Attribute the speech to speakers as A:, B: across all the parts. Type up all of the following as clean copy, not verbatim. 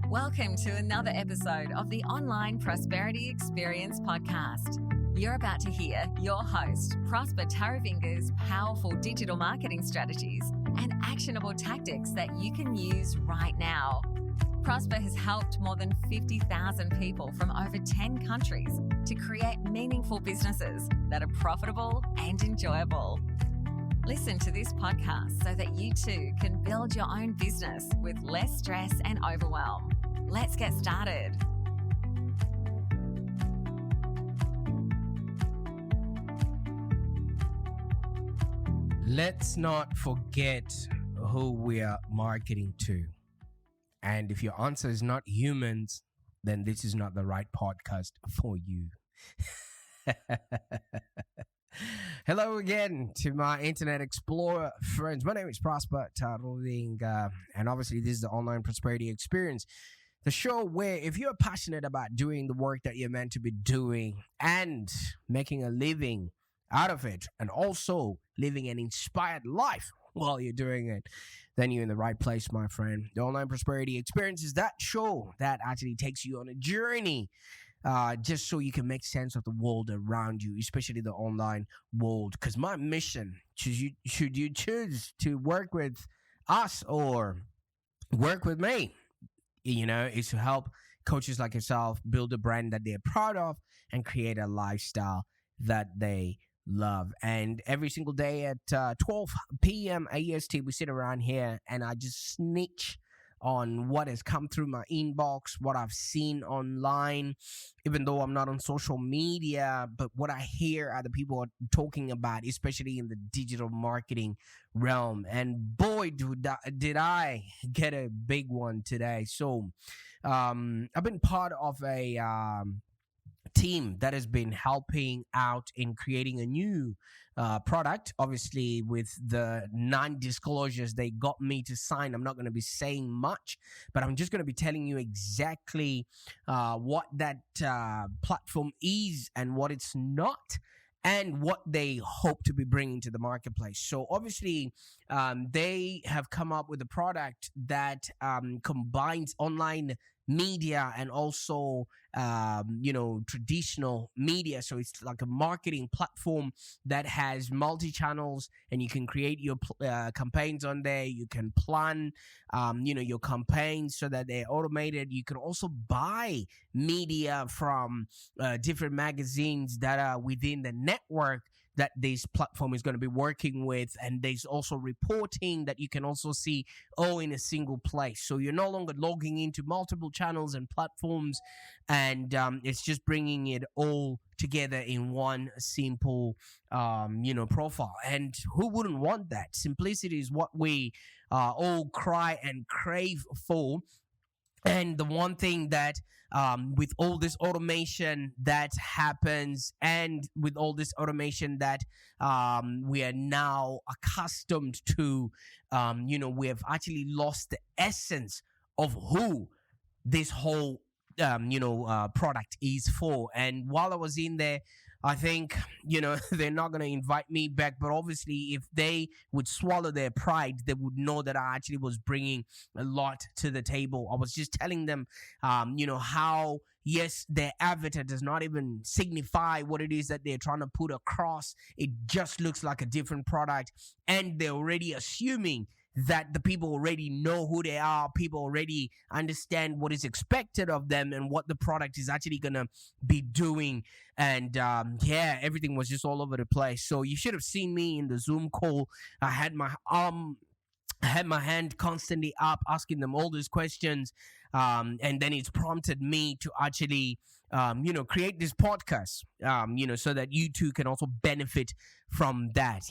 A: Welcome to another episode of the Online Prosperity Experience podcast. You're about to hear your host, Prosper Taravinga's powerful digital marketing strategies and actionable tactics that you can use right now. Prosper has helped more than 50,000 people from over 10 countries to create meaningful businesses that are profitable and enjoyable. Listen to this podcast so that you too can build your own business with less stress and overwhelm. Let's get started.
B: Let's not forget who we are marketing to. And if your answer is not humans, then this is not the right podcast for you. Hello again to my Internet Explorer friends. My name is Prosper Taravinga, and obviously this is the Online Prosperity Experience, the show where if you're passionate about doing the work that you're meant to be doing and making a living out of it, and also living an inspired life while you're doing it, then you're in the right place, my friend. The Online Prosperity Experience is that show that actually takes you on a journey just so you can make sense of the world around you, especially the online world. Because my mission, should you choose to work with us or work with me, is to help coaches like yourself build a brand that they're proud of and create a lifestyle that they love. And every single day at 12 p.m. AST, we sit around here and I just snitch on what has come through my inbox, what I've seen online, even though I'm not on social media, but what I hear other people are talking about, especially in the digital marketing realm. And boy, did I get a big one today. So I've been part of a team that has been helping out in creating a new product. Obviously, with the non-disclosures they got me to sign, I'm not going to be saying much, but I'm just going to be telling you exactly what that platform is and what it's not, and what they hope to be bringing to the marketplace. So obviously, they have come up with a product that combines online media and also traditional media. So it's like a marketing platform that has multi-channels, and you can create your campaigns on there. You can plan your campaigns so that they're automated. You can also buy media from different magazines that are within the network that this platform is going to be working with. And there's also reporting that you can also see all in a single place. So you're no longer logging into multiple channels and platforms, and it's just bringing it all together in one simple profile. And who wouldn't want that? Simplicity is what we all cry and crave for. And the one thing that with all this automation that happens, and with all this automation that we are now accustomed to, we have actually lost the essence of who this whole product is for. And while I was in there, I think, they're not going to invite me back. But obviously, if they would swallow their pride, they would know that I actually was bringing a lot to the table. I was just telling them, how, yes, their avatar does not even signify what it is that they're trying to put across. It just looks like a different product. And they're already assuming that the people already know who they are. People already understand what is expected of them and what the product is actually going to be doing. And everything was just all over the place. So you should have seen me in the Zoom call. I had my hand constantly up, asking them all these questions. And then it's prompted me to actually, create this podcast, so that you too can also benefit from that,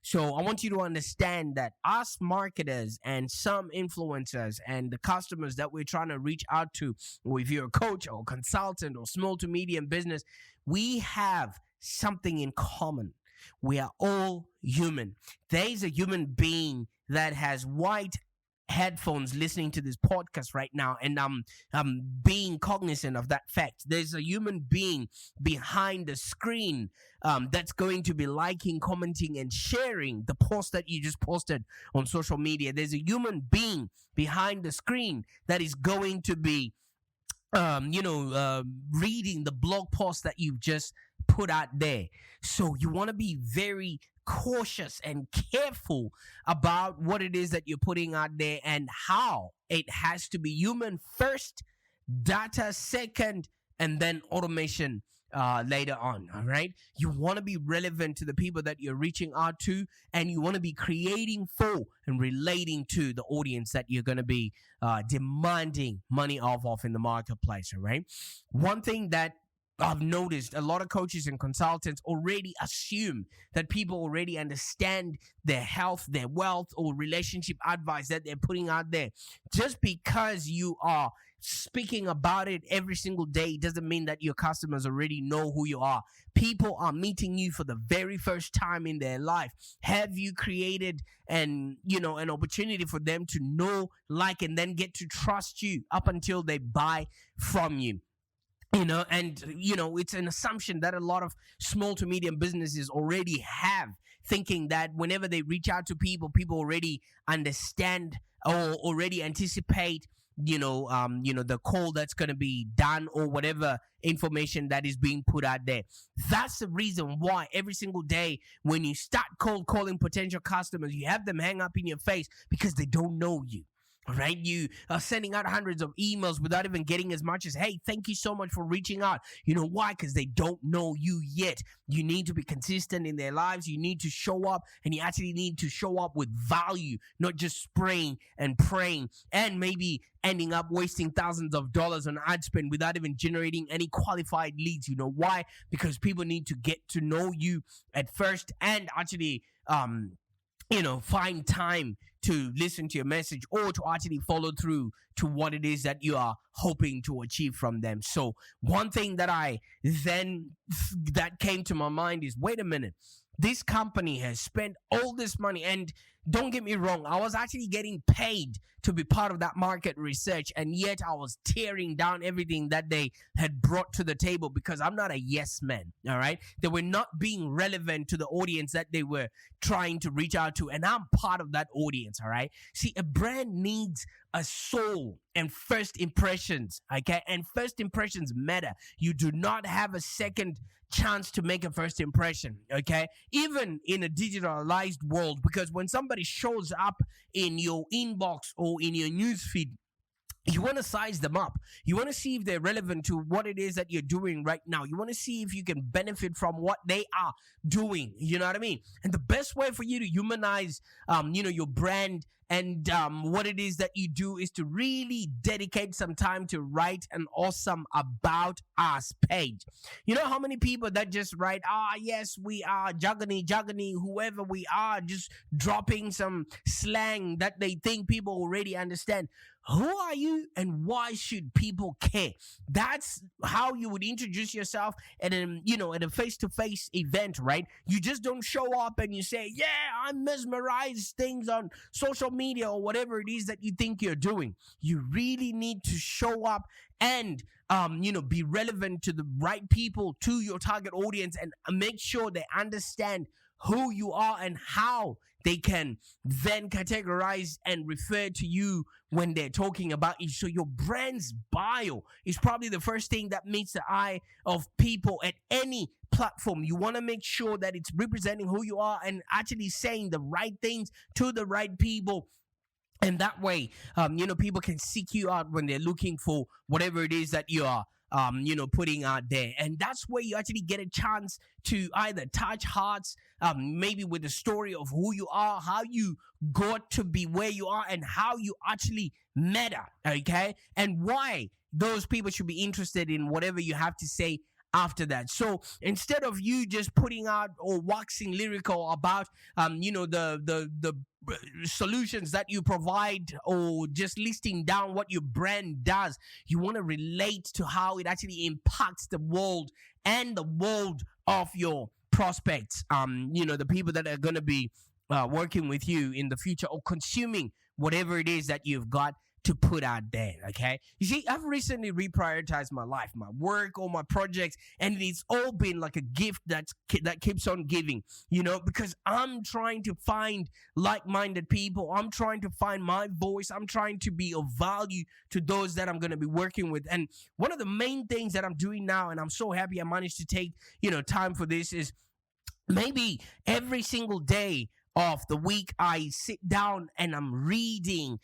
B: So I want you to understand that us marketers and some influencers and the customers that we're trying to reach out to, or if you're a coach or consultant or small to medium business, we have something in common. We are all human. There is a human being that has white headphones listening to this podcast right now, and I'm being cognizant of that fact. There's a human being behind the screen that's going to be liking, commenting, and sharing the post that you just posted on social media. There's a human being behind the screen that is going to be reading the blog post that you've just put out there. So you want to be very cautious and careful about what it is that you're putting out there, and how it has to be human first, data second, and then automation later on. All right, you want to be relevant to the people that you're reaching out to, and you want to be creating for and relating to the audience that you're going to be demanding money off of in the marketplace. All right, one thing that I've noticed, a lot of coaches and consultants already assume that people already understand their health, their wealth, or relationship advice that they're putting out there. Just because you are speaking about it every single day doesn't mean that your customers already know who you are. People are meeting you for the very first time in their life. Have you created an opportunity for them to know, like, and then get to trust you up until they buy from you? It's an assumption that a lot of small to medium businesses already have, thinking that whenever they reach out to people already understand or already anticipate the call that's going to be done, or whatever information that is being put out there. That's the reason why every single day when you start cold calling potential customers, you have them hang up in your face, because they don't know you. All right, you are sending out hundreds of emails without even getting as much as, hey, thank you so much for reaching out. You know why? Because they don't know you yet. You need to be consistent in their lives. You need to show up, and you actually need to show up with value, not just spraying and praying, and maybe ending up wasting thousands of dollars on ad spend without even generating any qualified leads. You know why? Because people need to get to know you at first, and actually find time to listen to your message, or to actually follow through to what it is that you are hoping to achieve from them. So one thing that that came to my mind is, wait a minute, this company has spent all this money, and don't get me wrong, I was actually getting paid to be part of that market research, and yet I was tearing down everything that they had brought to the table, because I'm not a yes man. All right, they were not being relevant to the audience that they were trying to reach out to, and I'm part of that audience. All right, see, a brand needs a soul and first impressions. Okay, and first impressions matter. You do not have a second chance to make a first impression, okay, even in a digitalized world, because when somebody shows up in your inbox or in your newsfeed, you want to size them up. You want to see if they're relevant to what it is that you're doing right now. You want to see if you can benefit from what they are doing. You know what I mean? And the best way for you to humanize, your brand and what it is that you do, is to really dedicate some time to write an awesome about us page. You know how many people that just write, yes, we are juggany, whoever we are, just dropping some slang that they think people already understand. Who are you, and why should people care? That's how you would introduce yourself at a face-to-face event, right? You just don't show up and you say, yeah, I mesmerize things on social media or whatever it is that you think you're doing. You really need to show up and be relevant to the right people, to your target audience, and make sure they understand who you are and how they can then categorize and refer to you when they're talking about you. So your brand's bio is probably the first thing that meets the eye of people at any platform. You want to make sure that it's representing who you are and actually saying the right things to the right people. And that way, people can seek you out when they're looking for whatever it is that you are putting out there. And that's where you actually get a chance to either touch hearts, maybe with the story of who you are, how you got to be where you are, and how you actually matter, okay? And why those people should be interested in whatever you have to say after that. So instead of you just putting out or waxing lyrical about the solutions that you provide, or just listing down what your brand does, you want to relate to how it actually impacts the world and the world of your prospects, the people that are going to be working with you in the future or consuming whatever it is that you've got to put out there. Okay, you see, I've recently reprioritized my life, my work, all my projects, and it's all been like a gift that keeps on giving, because I'm trying to find like-minded people. I'm trying to find my voice. I'm trying to be of value to those that I'm going to be working with. And one of the main things that I'm doing now, and I'm so happy I managed to take time for this, is maybe every single day of the week I sit down and I'm reading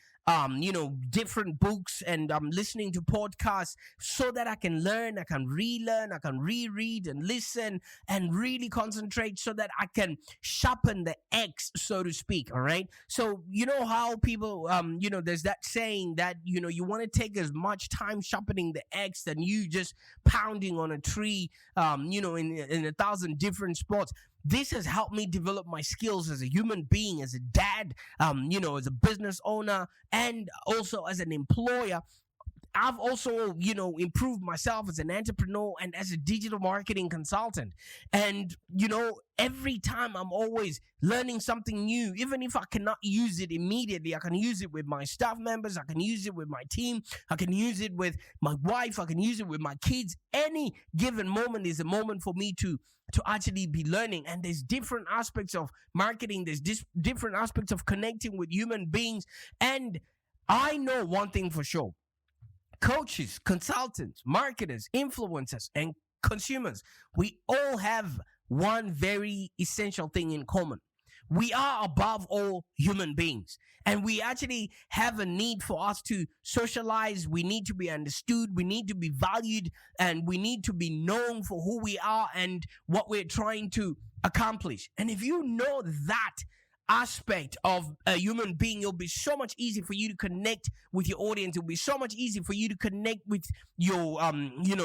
B: different books, and I'm listening to podcasts so that I can learn, I can relearn, I can reread and listen and really concentrate so that I can sharpen the X, so to speak. All right. So you know how people there's that saying that you want to take as much time sharpening the X than you just pounding on a tree in 1,000 different spots. This has helped me develop my skills as a human being, as a dad, as a business owner, and also as an employer. I've also, improved myself as an entrepreneur and as a digital marketing consultant. And, every time I'm always learning something new, even if I cannot use it immediately, I can use it with my staff members, I can use it with my team, I can use it with my wife, I can use it with my kids. Any given moment is a moment for me to actually be learning. And there's different aspects of marketing, there's different aspects of connecting with human beings. And I know one thing for sure. Coaches, consultants, marketers, influencers, and consumers, we all have one very essential thing in common. We are above all human beings, and we actually have a need for us to socialize. We need to be understood, we need to be valued, and we need to be known for who we are and what we're trying to accomplish. And if you know that aspect of a human being, it'll be so much easier for you to connect with your audience. It'll be so much easier for you to connect with your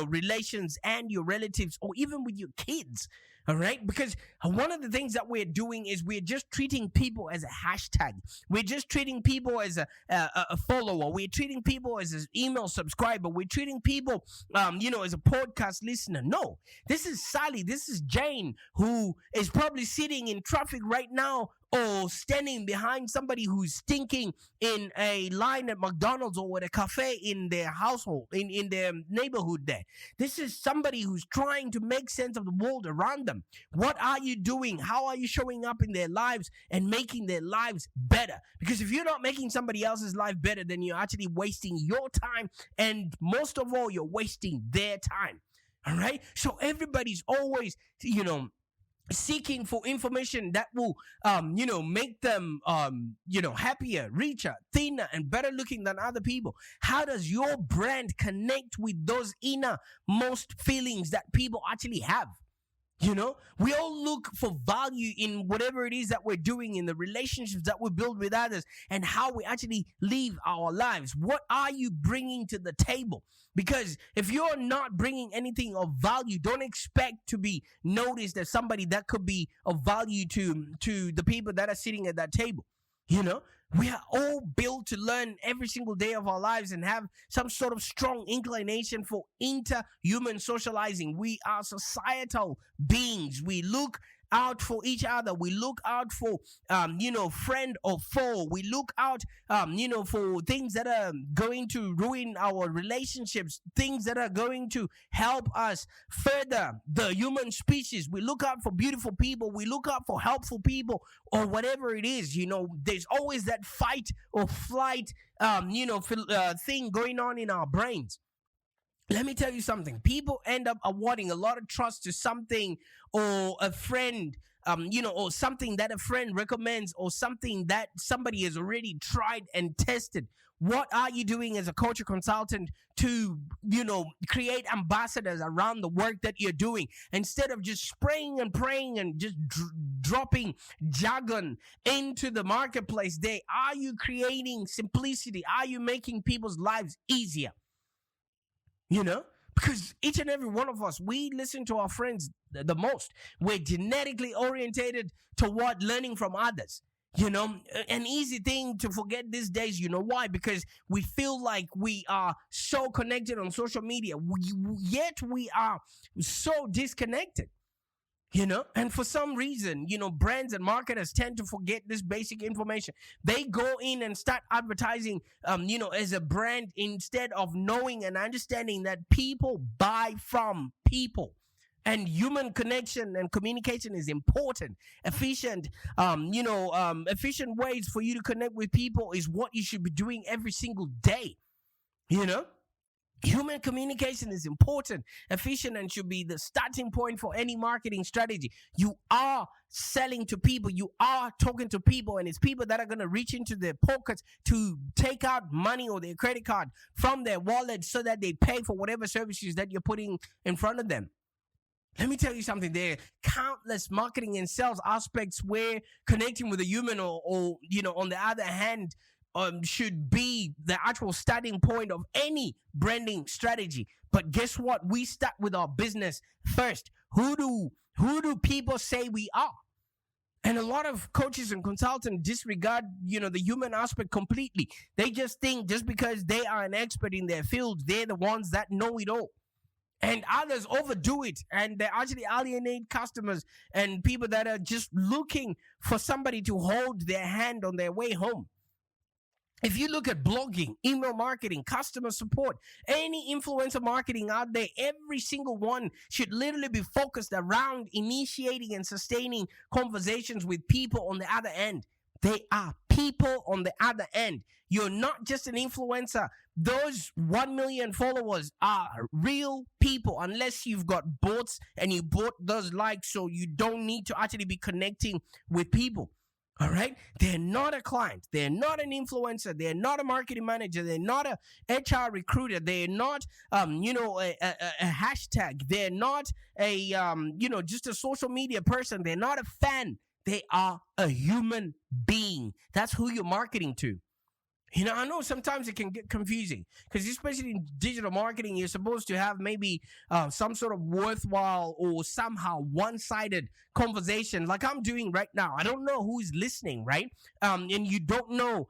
B: relations and your relatives, or even with your kids. All right, because one of the things that we're doing is we're just treating people as a hashtag. We're just treating people as a follower. We're treating people as an email subscriber. We're treating people, as a podcast listener. No, this is Sally. This is Jane, who is probably sitting in traffic right now, or standing behind somebody who's stinking in a line at McDonald's or at a cafe in their household, in their neighborhood there. This is somebody who's trying to make sense of the world around them. What are you doing? How are you showing up in their lives and making their lives better? Because if you're not making somebody else's life better, then you're actually wasting your time, and most of all, you're wasting their time. All right? So everybody's always, seeking for information that will, make them, happier, richer, thinner, and better looking than other people. How does your brand connect with those innermost feelings that people actually have? We all look for value in whatever it is that we're doing, in the relationships that we build with others, and how we actually live our lives. What are you bringing to the table? Because if you're not bringing anything of value, don't expect to be noticed as somebody that could be of value to the people that are sitting at that table. We are all built to learn every single day of our lives and have some sort of strong inclination for interhuman socializing. We are societal beings. We look out for each other. We look out for, friend or foe. We look out, for things that are going to ruin our relationships, things that are going to help us further the human species. We look out for beautiful people. We look out for helpful people, or whatever it is. There's always that fight or flight, thing going on in our brains. Let me tell you something. People end up awarding a lot of trust to something or a friend, or something that a friend recommends, or something that somebody has already tried and tested. What are you doing as a coach or consultant to, create ambassadors around the work that you're doing, instead of just spraying and praying and just dropping jargon into the marketplace there? Are you creating simplicity? Are you making people's lives easier? Because each and every one of us, we listen to our friends the most. We're genetically orientated toward learning from others. An easy thing to forget these days. Why? Because we feel like we are so connected on social media, yet we are so disconnected. And for some reason, brands and marketers tend to forget this basic information. They go in and start advertising, as a brand, instead of knowing and understanding that people buy from people. And human connection and communication is important. Efficient ways for you to connect with people is what you should be doing every single day. Human communication is important, efficient, and should be the starting point for any marketing strategy. You are selling to people, you are talking to people, and it's people that are going to reach into their pockets to take out money or their credit card from their wallet so that they pay for whatever services that you're putting in front of them. Let me tell you something. There are countless marketing and sales aspects where connecting with a human or on the other hand, should be the actual starting point of any branding strategy. But guess what? We start with our business first. Who do people say we are? And a lot of coaches and consultants disregard, the human aspect completely. They just think just because they are an expert in their field, they're the ones that know it all. And others overdo it, and they actually alienate customers and people that are just looking for somebody to hold their hand on their way home. If you look at blogging, email marketing, customer support, any influencer marketing out there, every single one should literally be focused around initiating and sustaining conversations with people on the other end. They are people on the other end. You're not just an influencer. Those 1 million followers are real people, unless you've got bots and you bought those likes, so you don't need to actually be connecting with people. All right? They're not a client. They're not an influencer. They're not a marketing manager. They're not a HR recruiter. They're not, a hashtag. They're not just a social media person. They're not a fan. They are a human being. That's who you're marketing to. I know sometimes it can get confusing because especially in digital marketing, you're supposed to have maybe some sort of worthwhile or somehow one-sided conversation like I'm doing right now. I don't know who is listening, right? And you don't know,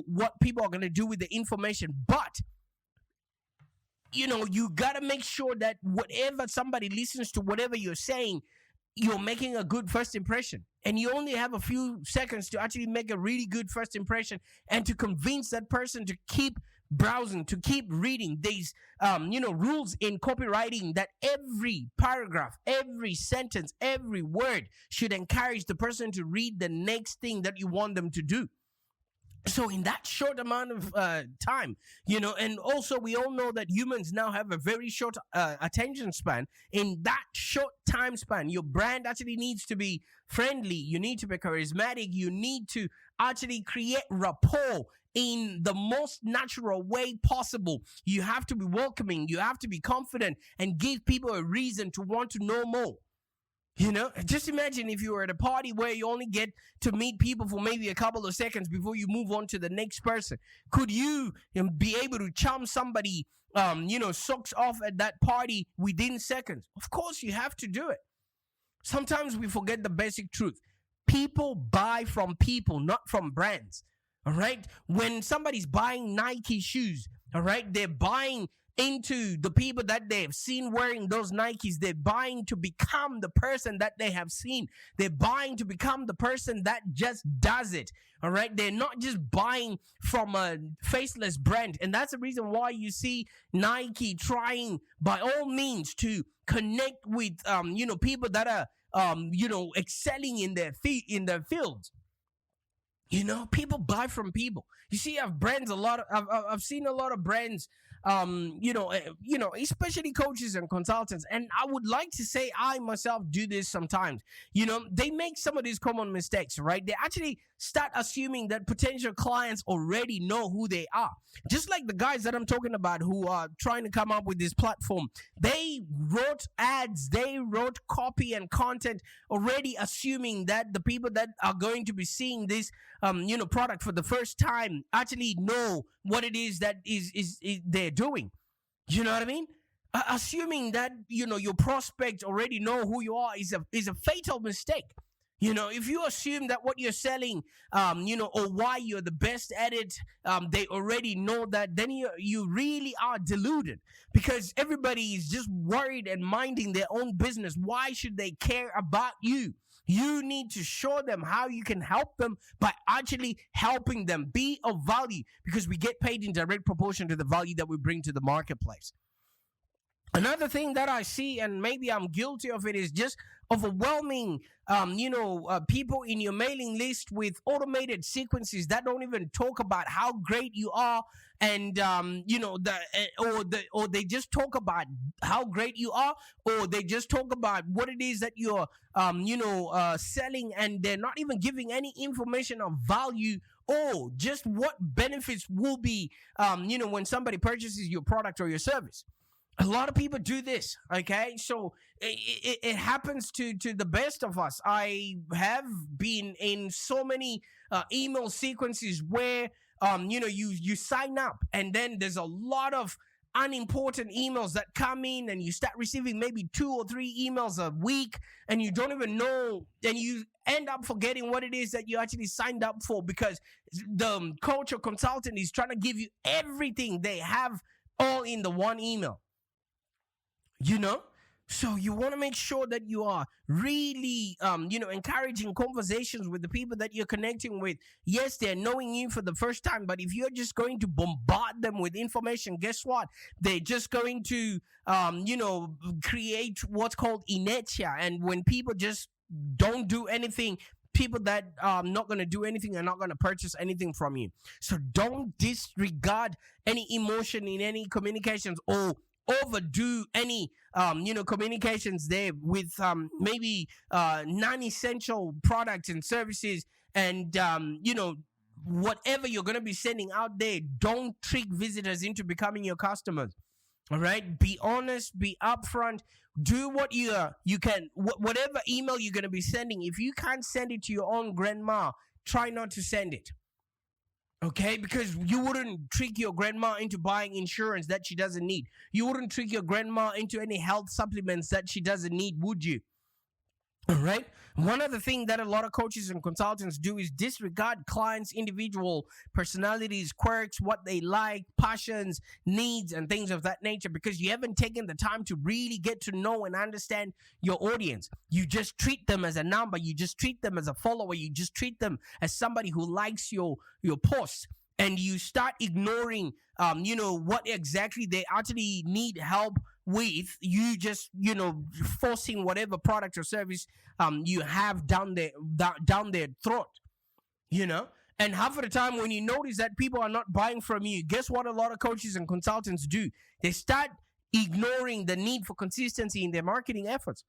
B: what people are going to do with the information. But, you got to make sure that whatever somebody listens to, whatever you're saying, you're making a good first impression. And you only have a few seconds to actually make a really good first impression and to convince that person to keep browsing, to keep reading. These, rules in copywriting that every paragraph, every sentence, every word should encourage the person to read the next thing that you want them to do. So in that short amount of time, and also we all know that humans now have a very short attention span. In that short time span, your brand actually needs to be friendly. You need to be charismatic. You need to actually create rapport in the most natural way possible. You have to be welcoming. You have to be confident and give people a reason to want to know more. Just imagine if you were at a party where you only get to meet people for maybe a couple of seconds before you move on to the next person. Could you be able to charm somebody, socks off at that party within seconds? Of course, you have to do it. Sometimes we forget the basic truth. People buy from people, not from brands. All right? When somebody's buying Nike shoes, all right, they're buying into the people that they have seen wearing those Nikes. They're buying to become the person that they have seen. They're buying to become the person that just does it. All right. They're not just buying from a faceless brand. And that's the reason why you see Nike trying by all means to connect with, people that are, excelling in their fields. People buy from people. You see, I've seen a lot of brands, especially coaches and consultants. And I would like to say I myself do this sometimes. They make some of these common mistakes, right? They actually start assuming that potential clients already know who they are. Just like the guys that I'm talking about who are trying to come up with this platform. They wrote ads, they wrote copy and content already assuming that the people that are going to be seeing this product for the first time actually know what it is that is they're doing. You know what I mean? Assuming that your prospect already know who you are is a fatal mistake. If you assume that what you're selling, or why you're the best at it, they already know that, then you really are deluded, because everybody is just worried and minding their own business. Why should they care about you? You need to show them how you can help them by actually helping them be of value, because we get paid in direct proportion to the value that we bring to the marketplace. Another thing that I see, and maybe I'm guilty of it, is just overwhelming, people in your mailing list with automated sequences that don't even talk about how great you are, and or they just talk about how great you are, or they just talk about what it is that you're, selling, and they're not even giving any information of value, or just what benefits will be, when somebody purchases your product or your service. A lot of people do this, okay? So it happens to the best of us. I have been in so many email sequences where, you sign up, and then there's a lot of unimportant emails that come in, and you start receiving maybe 2 or 3 emails a week, and you don't even know, and you end up forgetting what it is that you actually signed up for, because the coach or consultant is trying to give you everything they have all in the one email. So you want to make sure that you are really, encouraging conversations with the people that you're connecting with. Yes, they're knowing you for the first time, but if you're just going to bombard them with information, guess what? They're just going to, create what's called inertia. And when people just don't do anything, people that are not going to do anything are not going to purchase anything from you. So don't disregard any emotion in any communications, or overdo any communications there with maybe non-essential products and services, and whatever you're going to be sending out there, don't trick visitors into becoming your customers. All right, be honest, be upfront, do what you can. Whatever email you're going to be sending, if you can't send it to your own grandma, try not to send it. Okay, because you wouldn't trick your grandma into buying insurance that she doesn't need. You wouldn't trick your grandma into any health supplements that she doesn't need, would you? All right. One other thing that a lot of coaches and consultants do is disregard clients' individual personalities, quirks, what they like, passions, needs, and things of that nature, because you haven't taken the time to really get to know and understand your audience. You just treat them as a number. You just treat them as a follower. You just treat them as somebody who likes your posts. And you start ignoring, what exactly they actually need help with. You just, forcing whatever product or service you have down their throat, And half of the time, when you notice that people are not buying from you, guess what a lot of coaches and consultants do? They start ignoring the need for consistency in their marketing efforts.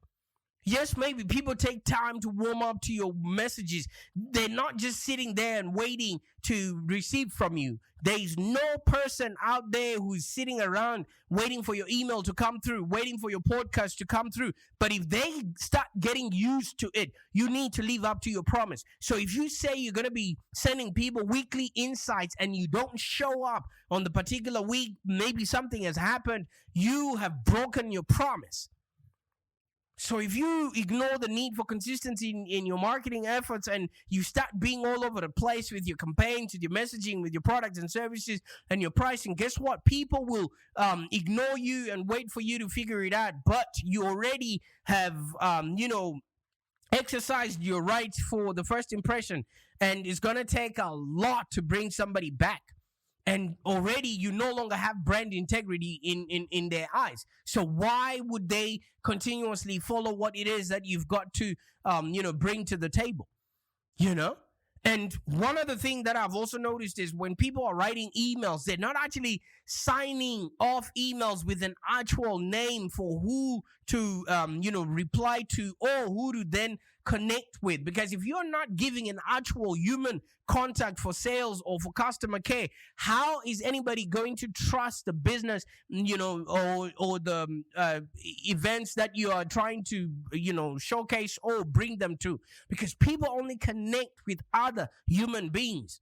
B: Yes, maybe people take time to warm up to your messages. They're not just sitting there and waiting to receive from you. There's no person out there who's sitting around waiting for your email to come through, waiting for your podcast to come through. But if they start getting used to it, you need to live up to your promise. So if you say you're going to be sending people weekly insights and you don't show up on the particular week, maybe something has happened, you have broken your promise. So if you ignore the need for consistency in your marketing efforts, and you start being all over the place with your campaigns, with your messaging, with your products and services and your pricing, guess what? People will ignore you and wait for you to figure it out. But you already have, exercised your right for the first impression, and it's going to take a lot to bring somebody back. And already you no longer have brand integrity in their eyes. So why would they continuously follow what it is that you've got to, bring to the table? And one other thing that I've also noticed is when people are writing emails, they're not actually signing off emails with an actual name for who to, reply to, or who to then connect with. Because if you're not giving an actual human contact for sales or for customer care, how is anybody going to trust the business, or the events that you are trying to, showcase or bring them to? Because people only connect with other human beings.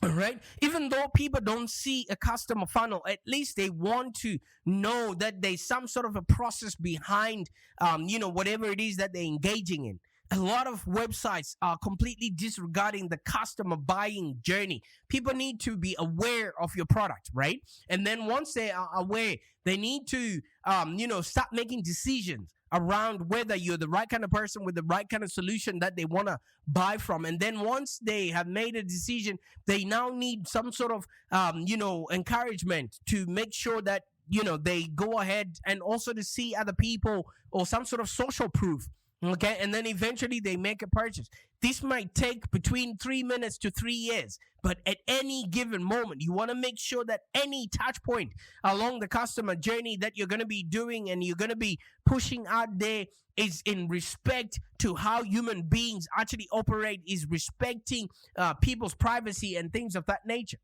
B: All right. Even though people don't see a customer funnel, at least they want to know that there's some sort of a process behind, whatever it is that they're engaging in. a lot of websites are completely disregarding the customer buying journey. People need to be aware of your product, right? And then once they are aware, they need to, start making decisions around whether you're the right kind of person with the right kind of solution that they want to buy from. And then once they have made a decision, they now need some sort of, encouragement to make sure that, they go ahead and also to see other people or some sort of social proof. Okay, and then eventually they make a purchase. This might take between 3 minutes to 3 years, but at any given moment, you want to make sure that any touch point along the customer journey that you're going to be doing and you're going to be pushing out there is in respect to how human beings actually operate, is respecting people's privacy and things of that nature.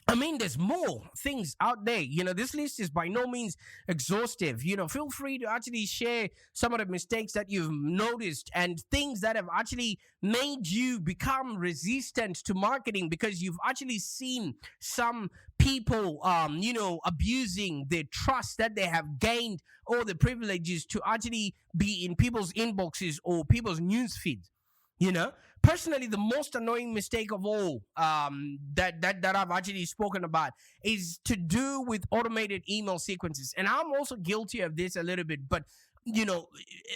B: I mean, there's more things out there. This list is by no means exhaustive. Feel free to actually share some of the mistakes that you've noticed and things that have actually made you become resistant to marketing because you've actually seen some people, abusing the trust that they have gained or the privileges to actually be in people's inboxes or people's news feeds. Personally, the most annoying mistake of all that I've actually spoken about is to do with automated email sequences. And I'm also guilty of this a little bit, but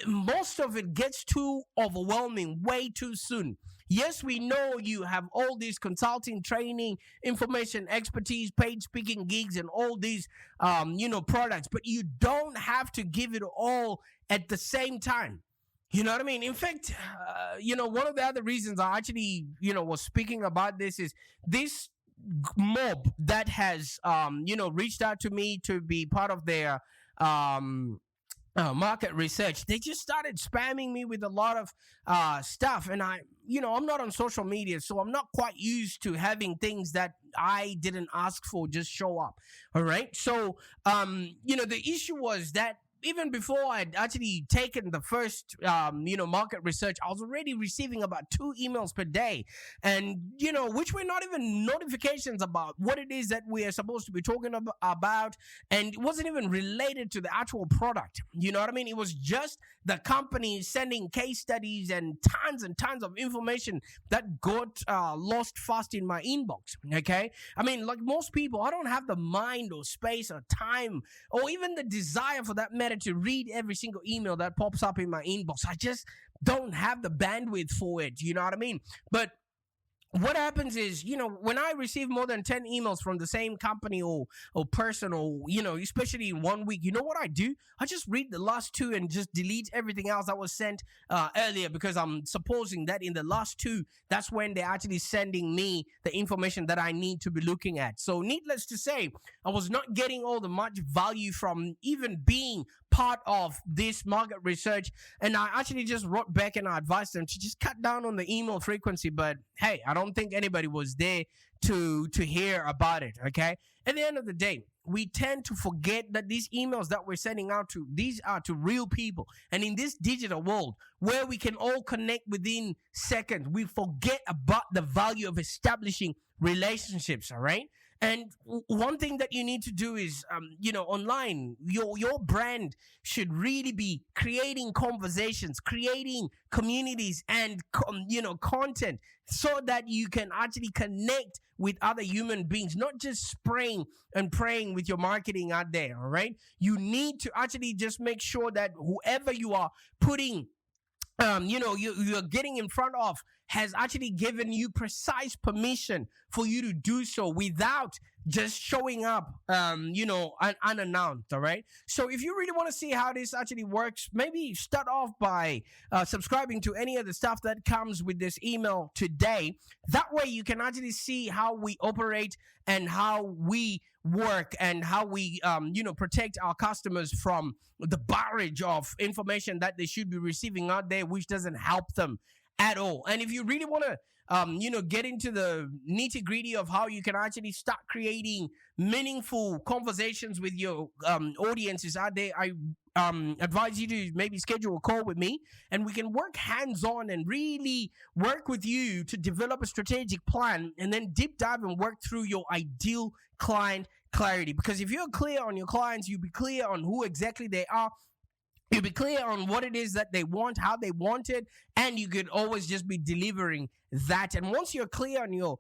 B: most of it gets too overwhelming way too soon. Yes, we know you have all these consulting, training, information, expertise, paid speaking gigs, and all these, products, but you don't have to give it all at the same time. You know what I mean? In fact, one of the other reasons I actually, was speaking about this is this mob that has, reached out to me to be part of their market research. They just started spamming me with a lot of stuff. And I'm not on social media, so I'm not quite used to having things that I didn't ask for just show up. All right. So, the issue was that even before I'd actually taken the first, market research, I was already receiving about 2 emails per day. And, which were not even notifications about what it is that we are supposed to be talking about. And it wasn't even related to the actual product. You know what I mean? It was just the company sending case studies and tons of information that got lost fast in my inbox. Okay. I mean, like most people, I don't have the mind or space or time or even the desire for that matter to read every single email that pops up in my inbox. I just don't have the bandwidth for it. You know what I mean? But what happens is, when I receive more than 10 emails from the same company or person or, especially in 1 week, you know what I do? I just read the last 2 and just delete everything else that was sent earlier, because I'm supposing that in the last 2, that's when they're actually sending me the information that I need to be looking at. So needless to say, I was not getting all the much value from even being part of this market research. And I actually just wrote back and I advised them to just cut down on the email frequency. But hey, I don't think anybody was there to hear about it. Okay. At the end of the day, we tend to forget that these emails that we're sending out to, these are to real people. And in this digital world where we can all connect within seconds, we forget about the value of establishing relationships. All right. And one thing that you need to do is, online, your brand should really be creating conversations, creating communities and, content so that you can actually connect with other human beings, not just spraying and praying with your marketing out there. All right. You need to actually just make sure that whoever you are putting, you're getting in front of has actually given you precise permission for you to do so without just showing up, unannounced. All right. So if you really want to see how this actually works, maybe start off by subscribing to any of the stuff that comes with this email today. That way you can actually see how we operate and how we work and how we, protect our customers from the barrage of information that they should be receiving out there, which doesn't help them at all. And if you really want to, get into the nitty gritty of how you can actually start creating meaningful conversations with your audiences out there, I advise you to maybe schedule a call with me and we can work hands-on and really work with you to develop a strategic plan and then deep dive and work through your ideal client clarity. Because if you're clear on your clients, you'll be clear on who exactly they are. You'll be clear on what it is that they want, how they want it, and you could always just be delivering that. And once you're clear on your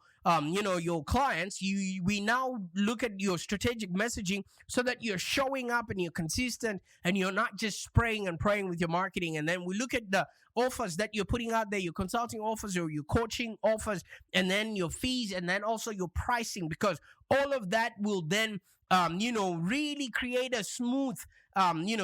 B: your clients, we now look at your strategic messaging so that you're showing up and you're consistent and you're not just spraying and praying with your marketing. And then we look at the offers that you're putting out there, your consulting offers or your coaching offers, and then your fees, and then also your pricing, because all of that will then really create a smooth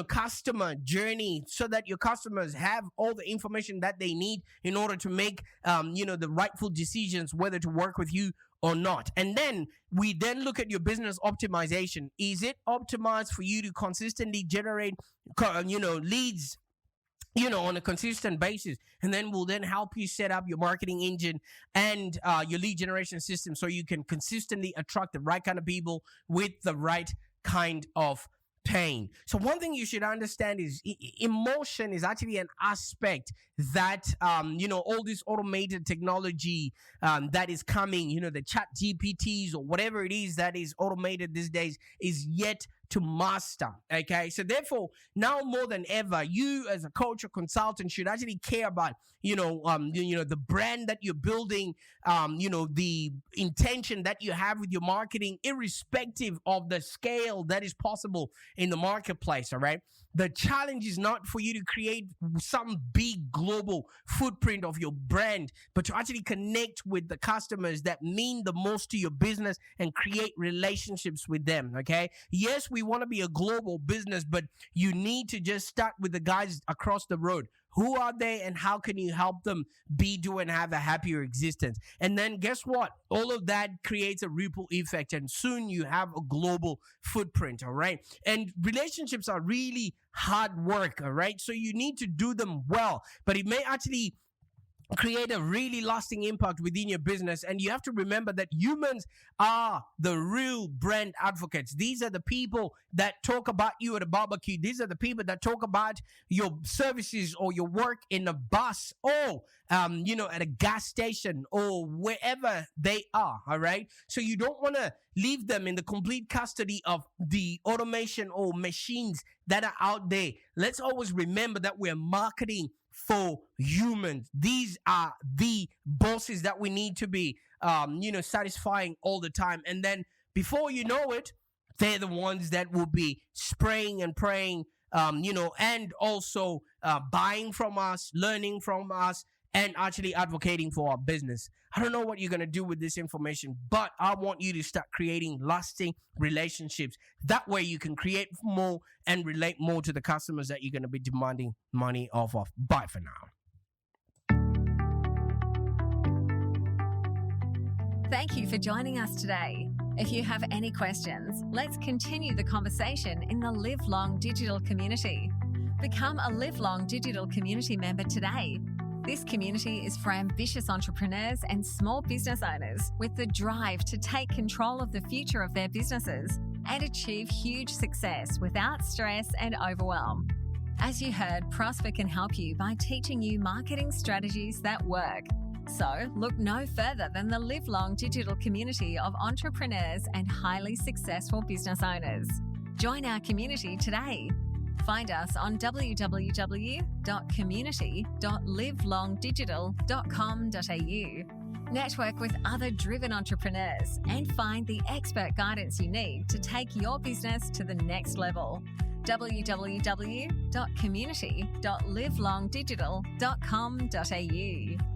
B: customer journey, so that your customers have all the information that they need in order to make the rightful decisions whether to work with you or not. And then we then look at your business optimization. Is it optimized for you to consistently generate leads on a consistent basis? And then we'll then help you set up your marketing engine and your lead generation system so you can consistently attract the right kind of people with the right kind of pain. So one thing you should understand is emotion is actually an aspect that all this automated technology that is coming, the chat GPTs or whatever it is that is automated these days, is yet to master. Okay, so therefore now more than ever, you as a coach or consultant should actually care about the brand that you're building, the intention that you have with your marketing, irrespective of the scale that is possible in the marketplace. All right, the challenge is not for you to create some big global footprint of your brand, but to actually connect with the customers that mean the most to your business and create relationships with them. Okay, yes, we want to be a global business, but you need to just start with the guys across the road. Who are they and how can you help them do and have a happier existence? And then guess what? All of that creates a ripple effect, and soon you have a global footprint, all right? And relationships are really hard work, all right? So you need to do them well, but it may actually create a really lasting impact within your business. And you have to remember that humans are the real brand advocates. These are the people that talk about you at a barbecue. These are the people that talk about your services or your work in a bus or at a gas station or wherever they are. All right, so you don't want to leave them in the complete custody of the automation or machines that are out there. Let's always remember that we're marketing for humans. These are the bosses that we need to be, satisfying all the time. And then before you know it, they're the ones that will be spraying and praying, and also buying from us, learning from us, and actually advocating for our business. I don't know what you're going to do with this information, but I want you to start creating lasting relationships. That way you can create more and relate more to the customers that you're going to be demanding money off of. Bye for now.
A: Thank you for joining us today. If you have any questions, let's continue the conversation in the Live Long Digital community. Become a Live Long Digital community member today. This community is for ambitious entrepreneurs and small business owners with the drive to take control of the future of their businesses and achieve huge success without stress and overwhelm. As you heard, Prosper can help you by teaching you marketing strategies that work. So look no further than the Live Long Digital community of entrepreneurs and highly successful business owners. Join our community today. Find us on www.community.livelongdigital.com.au. Network with other driven entrepreneurs and find the expert guidance you need to take your business to the next level. www.community.livelongdigital.com.au.